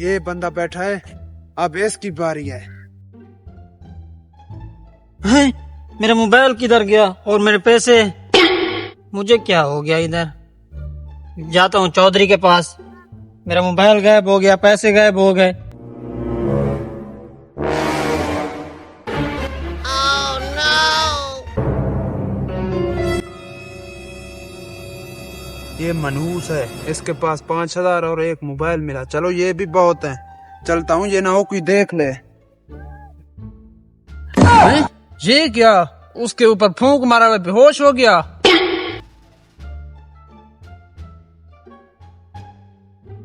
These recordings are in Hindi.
ये बंदा बैठा है, अब इसकी बारी है। हैं? मेरा मोबाइल किधर गया और मेरे पैसे? मुझे क्या हो गया इधर? जाता हूँ चौधरी के पास। मेरा मोबाइल गायब हो गया, पैसे गायब हो गए। ये मनहूस है, इसके पास 5,000 और एक मोबाइल मिला। चलो ये भी बहुत है, चलता हूँ, ये ना हो कोई देख ले। ये क्या? उसके ऊपर फूंक मारा हुआ बेहोश हो गया।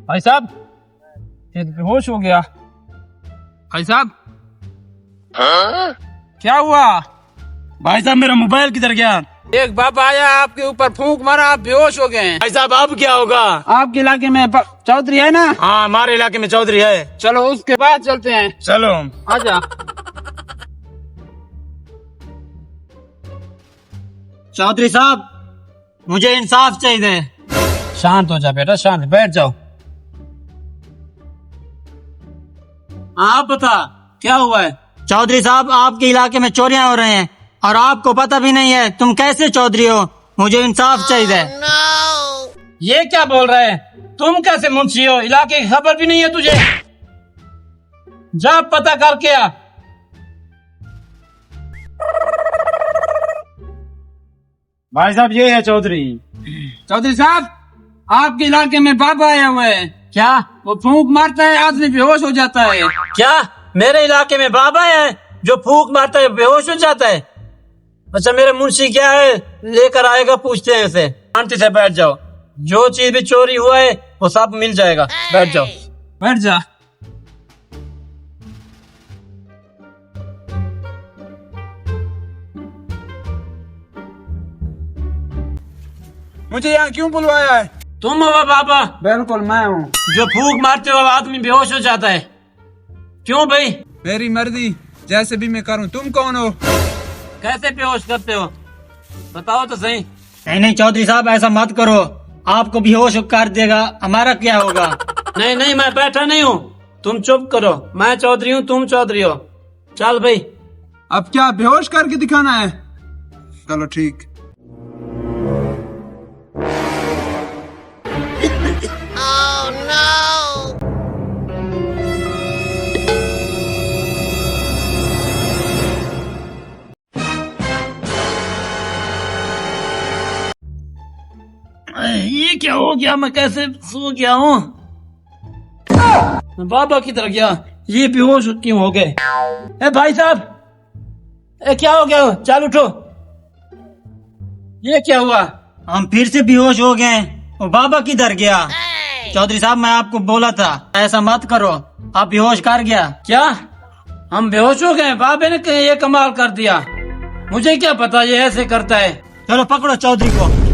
भाई साहब, ये बेहोश हो गया। भाई साहब, क्या हुआ? भाई साहब, मेरा मोबाइल किधर गया? एक बाबा आया, आपके ऊपर फूंक मारा, आप बेहोश हो गए। भाई साहब, अब क्या होगा? आपके इलाके में चौधरी है ना? हाँ, हमारे इलाके में चौधरी है। चलो उसके बाद चलते हैं। चलो। आजा। चौधरी साहब, मुझे इंसाफ चाहिए। शांत हो जा बेटा, शांत बैठ जाओ। आप बता, क्या हुआ है? चौधरी साहब, आपके इलाके में चोरियां हो रहे हैं और आपको पता भी नहीं है। तुम कैसे चौधरी हो? मुझे इंसाफ चाहिए। ये क्या बोल रहे हैं? तुम कैसे मुंशी हो? इलाके की खबर भी नहीं है तुझे? जा पता करके आ। भाई साहब, ये है चौधरी। चौधरी साहब, आपके इलाके में बाबा आया हुआ है। क्या? वो फूंक मारता है, आदमी बेहोश हो जाता है। क्या मेरे इलाके में बाबा है जो फूंक मारता है बेहोश हो जाता है? अच्छा, मेरे मुंशी क्या है, लेकर आएगा, पूछते हैं उसे। शांति से बैठ जाओ, जो चीज भी चोरी हुआ है वो सब मिल जाएगा। बैठ जाओ। बैठ जा। मुझे यहाँ क्यों बुलवाया है? तुम हो बाबा? बिल्कुल मैं हूँ। जो फूंक मारते हो आदमी बेहोश हो जाता है, क्यों भाई? मेरी मर्जी, जैसे भी मैं करूँ। तुम कौन हो? कैसे बेहोश करते हो, बताओ तो सही। नहीं नहीं चौधरी साहब, ऐसा मत करो, आपको बेहोश कर देगा, हमारा क्या होगा? नहीं नहीं, मैं बैठा नहीं हूँ, तुम चुप करो। मैं चौधरी हूँ, तुम चौधरी हो। चल भाई। अब क्या बेहोश करके दिखाना है? चलो ठीक। ये क्या हो गया? मैं कैसे सो गया हूँ? बाबा किधर गया? ये बेहोश क्यों हो गए? ए भाई साहब, क्या हो गया? चल उठो। ये क्या हुआ? हम फिर से बेहोश हो गए। और बाबा किधर गया? चौधरी साहब, मैं आपको बोला था ऐसा मत करो, आप बेहोश कर गया। क्या हम बेहोश हो गए? बाबे ने ये कमाल कर दिया, मुझे क्या पता ये ऐसे करता है। चलो पकड़ो चौधरी को।